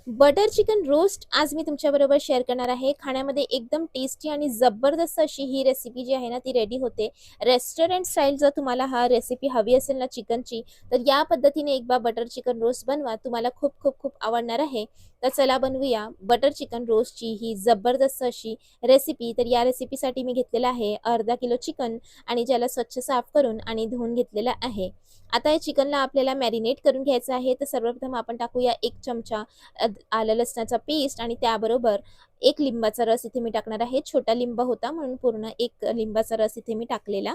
Butter chicken roast आज मी तुमच्याबरोबर share करणार आहे. खाण्यामध्ये एकदम टेस्टी आणि जबरदस्त अशी ही रेसिपी जी आहे ना, ती रेडी होते. रेस्टॉरंट स्टाईल जर तुम्हाला हा रेसिपी हवी असेल ना चिकनची, तर या पद्धतीने एकदा बटर चिकन रोस्ट बनवा. तुम्हाला खूप खूप खूप आवडणार आहे. तर चला बनवूया बटर चिकन रोस्टची ही जबरदस्त अशी रेसिपी. तर या रेसिपीसाठी मी घेतलेलं आहे अर्धा किलो चिकन आणि ज्याला स्वच्छ साफ करून आणि धुवून घेतलेलं आहे. आता या चिकनला आपल्याला मॅरिनेट करून घ्यायचं आहे. तर सर्वप्रथम आपण टाकूया 1 चमचा आलं लसणाचा पेस्ट आणि त्याबरोबर 1 लिंबाचा रस इथे मी टाकणार आहे. छोटा लिंब होता म्हणून पूर्ण 1 लिंबाचा रस इथे मी टाकलेला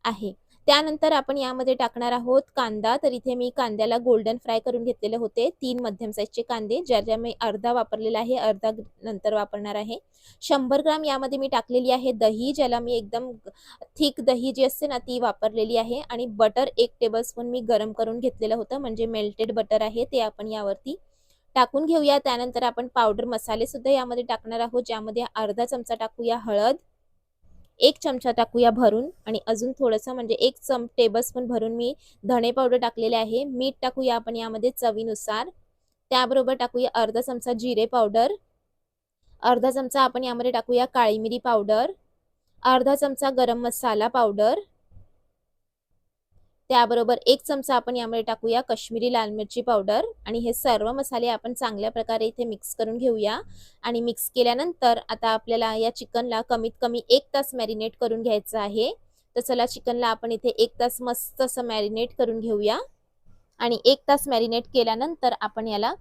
आहे. त्यानंतर आपण यामध्ये टाकणार आहोत कांदा. तर इथे मी कांद्याला गोल्डन फ्राय करून घेतलेले होते. 3 मध्यम साईजचे कांदे, ज्याच्या मी अर्धा वापरलेला आहे, अर्धा नंतर वापरणार आहे. 100 ग्राम यामध्ये मी टाकलेली आहे दही, ज्याला मी एकदम थिक दही जी असते ना ती वापरलेली आहे आणि बटर 1 टेबलस्पून मी गरम करून घेतलेलं होतं, म्हणजे मेल्टेड बटर आहे ते आपण यावरती टाकून घेऊया. त्यानंतर आपण पावडर मसाले सुद्धा यामध्ये टाकणार आहोत, ज्यामध्ये अर्धा चमचा टाकूया हळद, 1 चमचा टाकूया भरून आणि अजून थोडंसं म्हणजे 1 टेबलस्पून भरून मी धणे पावडर टाकलेले आहे. मीठ टाकूया आपण यामध्ये चवीनुसार. त्याबरोबर टाकूया अर्धा चमचा जिरे पावडर, अर्धा चमचा आपण यामध्ये टाकूया काळी मिरी पावडर, अर्धा चमचा गरम मसाला पावडर, त्याबरोबर 1 चमचा आपण यामध्ये टाकूया काश्मीरी लाल मिरची पावडर आणि हे सर्व मसाले आपण चांगल्या प्रकारे इथे मिक्स करून घेऊया. आणि मिक्स केल्यानंतर आता आपल्याला या चिकनला कमीत कमी 1 तास मॅरिनेट करून घ्यायचं आहे. तर चला चिकनला आपण इथे 1 तास मस्त असं मॅरिनेट करून घेऊया. आणि 1 तास मॅरिनेट केल्यानंतर आपण याला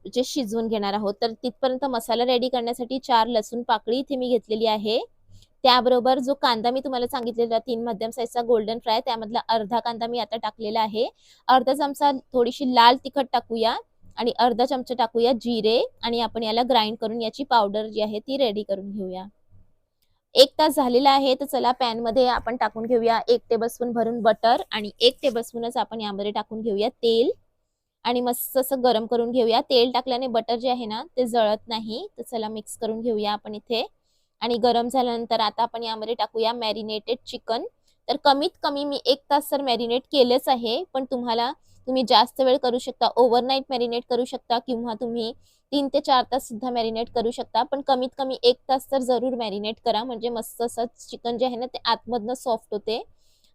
जे शिजवून घेणार आहोत. तर तिथपर्यंत मसाला रेडी करण्यासाठी 4 लसूण पाकळी इथे मी घेतलेली आहे. त्याबरोबर जो कांदा मी तुम्हाला सांगितलेला 3 मध्यम साईजचा गोल्डन फ्राय, त्यामधला अर्धा कांदा मी आता टाकलेला आहे. अर्धा चमचा थोडीशी लाल तिखट टाकूया आणि अर्धा चमचा टाकूया जिरे आणि आपण याला ग्राइंड करून याची पावडर जी आहे ती रेडी करून घेऊया. 1 तास झालेला आहे. तर चला पॅनमध्ये आपण टाकून घेऊया 1 टेबलस्पून भरून बटर आणि 1 टेबलस्पूनच आपण यामध्ये टाकून घेऊया तेल आणि मस्त असं गरम करून घेऊया. तेल टाकल्याने बटर जे आहे ना ते जळत नाही. तर चला मिक्स करून घेऊया आपण इथे. आणि गरम झाल्यानंतर आता आपण यामध्ये टाकूया मॅरिनेटेड चिकन. तर कमीत कमी मी 1 तास तर मॅरिनेट केलेच आहे, पण तुम्ही जास्त वेळ करू शकता, ओव्हरनाईट मॅरिनेट करू शकता किंवा तुम्ही 3 ते 4 तास सुद्धा मॅरिनेट करू शकता. पण कमीत कमी 1 तास तर जरूर मॅरिनेट करा, म्हणजे मस्त असं चिकन जे आहे ना ते आतमधनं सॉफ्ट होते.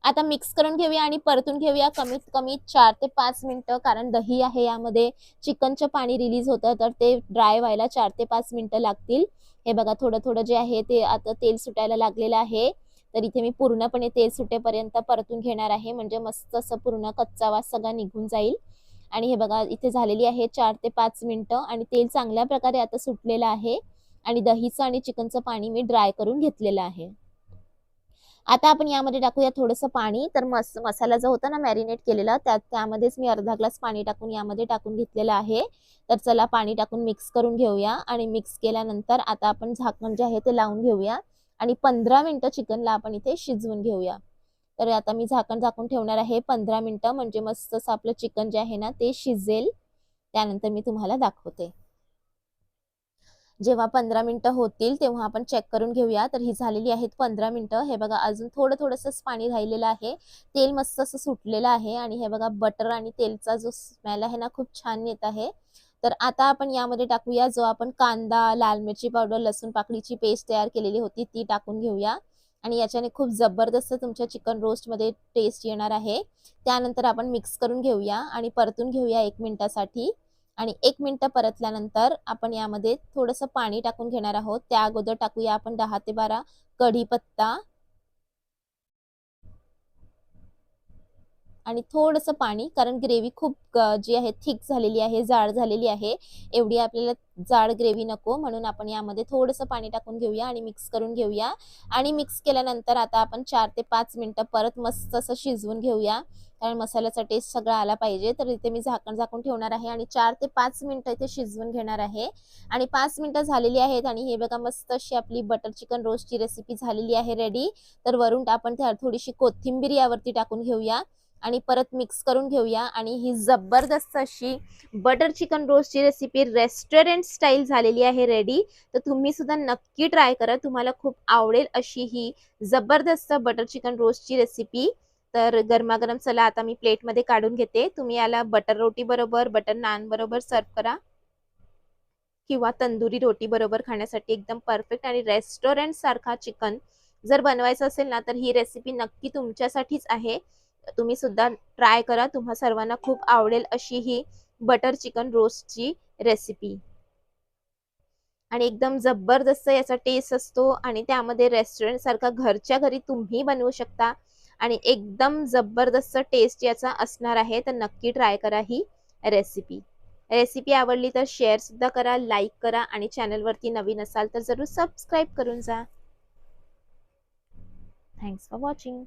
आता मिक्स करून घेऊया आणि परतून घेऊया कमीत कमी 4 ते 5 मिनिटं, कारण दही आहे यामध्ये, चिकनचं पाणी रिलीज होतं, तर ते ड्राय व्हायला 4 ते 5 मिनिटं लागतील. हे बघा थोडं थोडं जे आहे ते आता तेल सुटायला लागलेलं आहे. तर इथे मी पूर्णपणे तेल सुटेपर्यंत परतून घेणार आहे, म्हणजे मस्त असं पूर्ण कच्चा वास सगळा निघून जाईल. आणि हे बघा इथे झालेली आहे 4 ते 5 मिनिटं आणि तेल चांगल्या प्रकारे आता सुटलेलं आहे आणि दहीचं आणि चिकनचं पाणी मी ड्राय करून घेतलेलं आहे. आता आपण यामध्ये टाकूया थोडंसं पाणी. तर मसाला जो होता ना मॅरिनेट केलेला, त्यामध्येच मी अर्धा ग्लास पाणी टाकून यामध्ये टाकून घेतलेलं आहे. तर चला पाणी टाकून मिक्स करून घेऊया आणि मिक्स केल्यानंतर आता आपण झाकण जे आहे ते लावून घेऊया आणि 15 मिनिटं चिकनला आपण इथे शिजवून घेऊया. तर आता मी झाकण झाकून ठेवणार आहे 15 मिनिटं, म्हणजे मस्त असं आपलं चिकन जे आहे ना ते शिजेल. त्यानंतर मी तुम्हाला दाखवते. जेव्हा 15 मिनिटं होतील तेव्हा आपण चेक करून घेऊया. तर ही झालेली आहेत 15 मिनिटं. हे बघा अजून थोडंसंच पाणी राहिलेलं आहे. तेल मस्त असं सुटलेलं आहे आणि हे बघा बटर आणि तेलचा जो स्मेल आहे ना खूप छान येत आहे. तर आता आपण यामध्ये टाकूया जो आपण कांदा, लाल मिरची पावडर, लसूण पाकळीची पेस्ट तयार केलेली होती ती टाकून घेऊया आणि याच्याने खूप जबरदस्त तुमच्या चिकन रोस्टमध्ये टेस्ट येणार आहे. त्यानंतर आपण मिक्स करून घेऊया आणि परतून घेऊया 1 मिनिटासाठी. आणि 1 मिनिट परतल्यानंतर आपण यामध्ये थोडंसं पाणी टाकून घेणार आहोत. त्या अगोदर टाकूया आपण 10 ते 12 कढीपत्ता आणि थोडंसं पाणी, कारण ग्रेव्ही खूप जी आहे थिक झालेली आहे, जाड झालेली आहे. एवढी आपल्याला जाड ग्रेव्ही नको, म्हणून आपण यामध्ये थोडंसं पाणी टाकून घेऊया आणि मिक्स करून घेऊया. आणि मिक्स केल्यानंतर आता आपण 4 ते 5 मिनिटं परत मस्त असं शिजवून घेऊया, कारण मसाल्याचा टेस्ट सगळा आला पाहिजे. तर इथे मी झाकण झाकून ठेवणार आहे आणि 4 ते 5 मिनिटं इथे शिजवून घेणार आहे. आणि 5 मिनिटं झालेली आहेत आणि हे बघा मस्त अशी आपली बटर चिकन रोस्टची रेसिपी झालेली आहे रेडी. तर वरून आपण थोडीशी कोथिंबीर यावरती टाकून घेऊया आणि परत मिक्स करून घेऊया. आणि ही जबरदस्त अशी बटर चिकन रोस्टची रेसिपी रेस्टॉरंट स्टाईल झालेली आहे रेडी. तर तुम्ही सुद्धा नक्की ट्राय करा, तुम्हाला खूप आवडेल अशी ही जबरदस्त बटर चिकन रोस्टची रेसिपी. तर गरमागरम चला आता मी प्लेटमध्ये काढून घेते. तुम्ही याला बटर रोटी बरोबर, बटर नान बरोबर सर्व करा. किंवा तंदुरी रोटी बरोबर खाण्यासाठी एकदम परफेक्ट आणि रेस्टॉरंट सारखा चिकन जर बनवायचं असेल ना, तर ही रेसिपी नक्की तुमच्यासाठीच आहे. तुम्ही सुद्धा ट्राय करा. तुम्हा सर्वांना खूप आवडेल अशी ही बटर चिकन रोस्टची रेसिपी. आणि एकदम जबरदस्त याचा टेस्ट असतो आणि त्यामध्ये रेस्टॉरंट सारखा घरच्या घरी तुम्ही बनवू शकता आणि एकदम जबरदस्त टेस्ट याचा असणार आहे. तर नक्की ट्राय करा ही रेसिपी. रेसिपी आवडली तर शेअर सुद्धा करा, लाईक करा आणि चॅनलवरती नवीन असाल तर जरूर सबस्क्राईब करून जा. Thanks for watching.